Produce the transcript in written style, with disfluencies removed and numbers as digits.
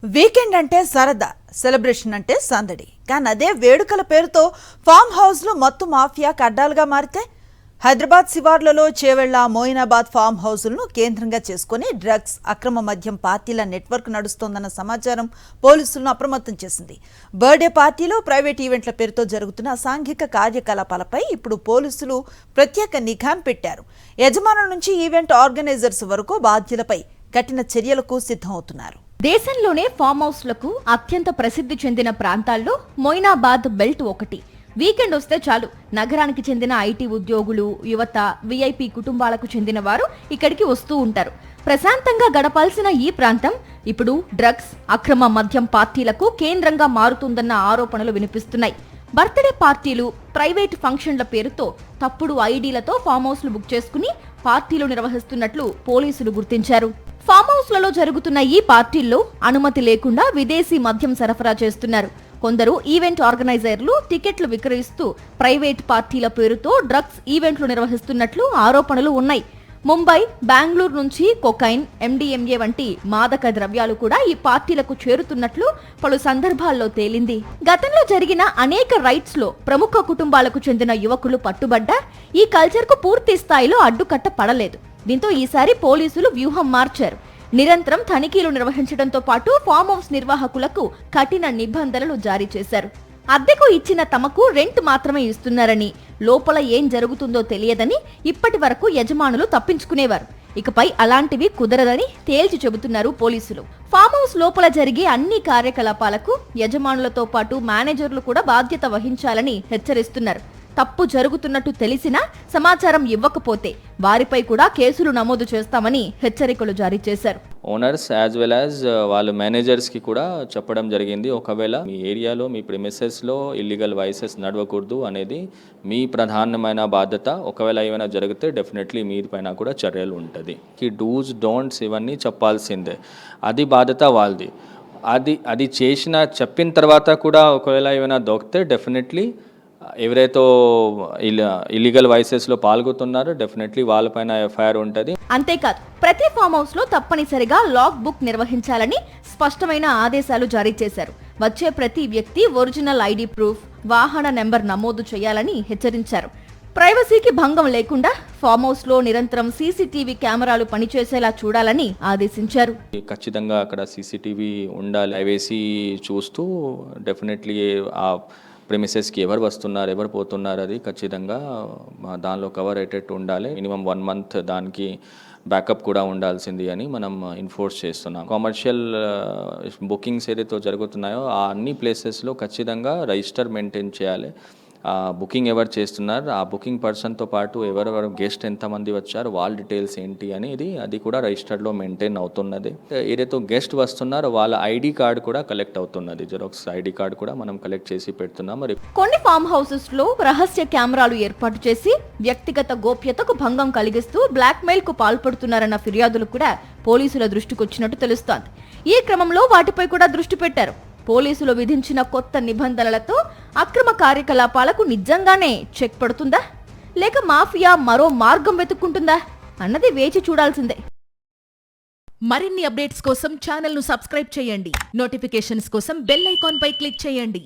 Weekend అంటే సరదా, celebration అంటే సందడి. కానీ అదే వేడుకల పేరుతో ఫామ్ హౌస్లు మత్తు మాఫియాకు అడ్డాలుగా మారితే హైదరాబాద్ శివార్లలో చేవెళ్ల మోయినాబాద్ ఫామ్ హౌస్లను కేంద్రంగా చేసుకుని డ్రగ్స్, అక్రమ మద్యం పార్టీల నెట్వర్క్ నడుస్తోందన్న సమాచారం పోలీసులను అప్రమత్తం చేసింది. బర్త్డే పార్టీలు, ప్రైవేట్ ఈవెంట్ల పేరుతో జరుగుతున్న అసాంఘిక కార్యకలాపాలపై ఇప్పుడు పోలీసులు ప్రత్యేక నిఘాను పెట్టారు. యజమానుల నుంచి ఈవెంట్ ఆర్గనైజర్స్ వరకు బాధ్యులపై కఠిన చర్యలకు సిద్ధమవుతున్నారు. దేశంలోనే ఫామ్ హౌస్లకు అత్యంత ప్రసిద్ధి చెందిన ప్రాంతాల్లో మొయినాబాద్ బెల్ట్ ఒకటి. వీకెండ్ వస్తే చాలు నగరానికి చెందిన ఐటీ ఉద్యోగులు, యువత, విఐపి కుటుంబాలకు చెందిన వారు ఇక్కడికి వస్తూ ఉంటారు. ప్రశాంతంగా గడపాల్సిన ఈ ప్రాంతం ఇప్పుడు డ్రగ్స్, అక్రమ మద్యం పార్టీలకు కేంద్రంగా మారుతుందన్న ఆరోపణలు వినిపిస్తున్నాయి. బర్త్డే పార్టీలు, ప్రైవేట్ ఫంక్షన్ల పేరుతో తప్పుడు ఐడీలతో ఫామ్ హౌస్లు బుక్ చేసుకుని పార్టీలు నిర్వహిస్తున్నట్లు పోలీసులు గుర్తించారు. ఫామ్ హౌస్లలో జరుగుతున్న ఈ పార్టీల్లో అనుమతి లేకుండా విదేశీ మద్యం సరఫరా చేస్తున్నారు. కొందరు ఈవెంట్ ఆర్గనైజర్లు టికెట్లు విక్రయిస్తూ ప్రైవేట్ పార్టీల పేరుతో డ్రగ్స్ ఈవెంట్లు నిర్వహిస్తున్నట్లు ఆరోపణలు ఉన్నాయి. ముంబై, బెంగళూరు నుంచి కొకైన్, ఎండిఎంఏ వంటి మాదక ద్రవ్యాలు కూడా ఈ పార్టీలకు చేరుతున్నట్లు పలు సందర్భాల్లో తేలింది. గతంలో జరిగిన అనేక రైడ్స్ లో ప్రముఖ కుటుంబాలకు చెందిన యువకులు పట్టుబడ్డా ఈ కల్చర్ కు పూర్తి స్థాయిలో అడ్డుకట్ట పడలేదు. దీంతో ఈసారి పోలీసులు వ్యూహం మార్చారు. నిరంతరం తనిఖీలు నిర్వహించడంతో పాటు ఫామ్ హౌస్ నిర్వాహకులకు కఠిన నిబంధనలు జారీ చేశారు. అద్దెకు ఇచ్చిన తమకు రెంట్ మాత్రమే ఇస్తున్నారని, లోపల ఏం జరుగుతుందో తెలియదని ఇప్పటి వరకు యజమానులు తప్పించుకునేవారు. ఇకపై అలాంటివి కుదరదని తేల్చి చెబుతున్నారు పోలీసులు. ఫామ్ హౌస్ లోపల జరిగే అన్ని కార్యకలాపాలకు యజమానులతో పాటు మేనేజర్లు కూడా బాధ్యత వహించాలని హెచ్చరిస్తున్నారు. తప్పు జరుగుతున్నట్టు తెలిసినా సమాచారం ఇవ్వకపోతే వారిపై కూడా కేసులు నమోదు చేస్తామని హెచ్చరికలు జారీ చేశారు. ఓనర్స్ యాజ్ వెల్ యాజ్ వాళ్ళ మేనేజర్స్కి కూడా చెప్పడం జరిగింది. ఒకవేళ మీ ఏరియాలో, మీ ప్రిమిసెస్లో ఇల్లీగల్ వైసెస్ నడవకూడదు అనేది మీ ప్రధానమైన బాధ్యత. ఒకవేళ ఏమైనా జరిగితే డెఫినెట్లీ మీ పైన కూడా చర్యలు ఉంటుంది. ఈ డూస్, డోంట్స్ ఇవన్నీ చెప్పాల్సిందే. అది బాధ్యత వాళ్ళది. అది చెప్పిన తర్వాత కూడా ఒకవేళ ఏమైనా దొరికితే డెఫినెట్లీ ఎవరైతే ఇల్లీగల్ వైసెస్ లో పాల్గొతున్నారో డెఫినెట్లీ వాళ్ళపైన ఎఫ్ఐఆర్ ఉంటుంది. అంతేకాదు ప్రతి ఫామ్ హౌస్ లో తప్పనిసరిగా లాగ్ బుక్ నిర్వహించాలని స్పష్టమైన ఆదేశాలు జారీ చేశారు. వచ్చే ప్రతి వ్యక్తి ఒరిజినల్ ఐడి ప్రూఫ్, వాహన నెంబర్ నమోదు చేయాలని హెచ్చరించారు. ప్రైవసీకి భంగం లేకుండా ఫామ్ హౌస్ లో నిరంతరం సీసీటీవీ కెమెరాలు పనిచేసేలా చూడాలని ఆదేశించారు. ఖచ్చితంగా అక్కడ సీసీటీవీ ఉండాలి. ప్రైవసీ చూస్తూ డెఫినెట్లీ ఆ ప్రిమిసెస్కి ఎవరు వస్తున్నారు, ఎవరు పోతున్నారు అది ఖచ్చితంగా దానిలో కవర్ అయ్యేటట్టు ఉండాలి. మినిమం 1 month దానికి బ్యాకప్ కూడా ఉండాల్సింది అని మనం ఇన్ఫోర్స్ చేస్తున్నాం. కమర్షియల్ బుకింగ్స్ ఏదైతే జరుగుతున్నాయో ఆ అన్ని ప్లేసెస్లో ఖచ్చితంగా రిజిస్టర్ మెయింటైన్ చేయాలి. బుకింగ్ ఎవరు చేస్తున్నారు, ఆ బుకింగ్ పర్సన్తో పాటు ఎవరెవరు గెస్ట్ ఎంతమంది వచ్చారు, వాళ్ళ డీటెయిల్స్ ఏంటి అనేది అది కూడా రిజిస్టర్లో మెయింటైన్ అవుతున్నది. ఏదైతే గెస్ట్ వస్తున్నారో వాళ్ళ ఐడి కార్డు కూడా కలెక్ట్ అవుతున్నది. జెరాక్స్ ఐడి కార్డు కూడా మనం కలెక్ట్ చేసి పెడుతున్నాం. మరి కొన్ని ఫామ్ హౌసెస్ లో రహస్య కెమెరాలు ఏర్పాటు చేసి వ్యక్తిగత గోప్యతకు భంగం కలిగిస్తూ బ్లాక్ మెయిల్ కు పాల్పడుతున్నారన్న ఫిర్యాదులు కూడా పోలీసుల దృష్టికొచ్చినట్టు తెలుస్తోంది. ఈ క్రమంలో వాటిపై కూడా దృష్టి పెట్టారు. పోలీసులు విధించిన కొత్త నిబంధనలతో అక్రమ కార్యకలాపాలకు నిజంగానే చెక్ పడుతుందా, లేక మాఫియా మరో మార్గం వెతుక్కుంటుందా అన్నది వేచి చూడాల్సిందే. మరిన్ని అప్డేట్స్ కోసం ఛానల్ ను సబ్స్క్రైబ్ చేయండి. నోటిఫికేషన్స్ కోసం బెల్ ఐకాన్ పై క్లిక్ చేయండి.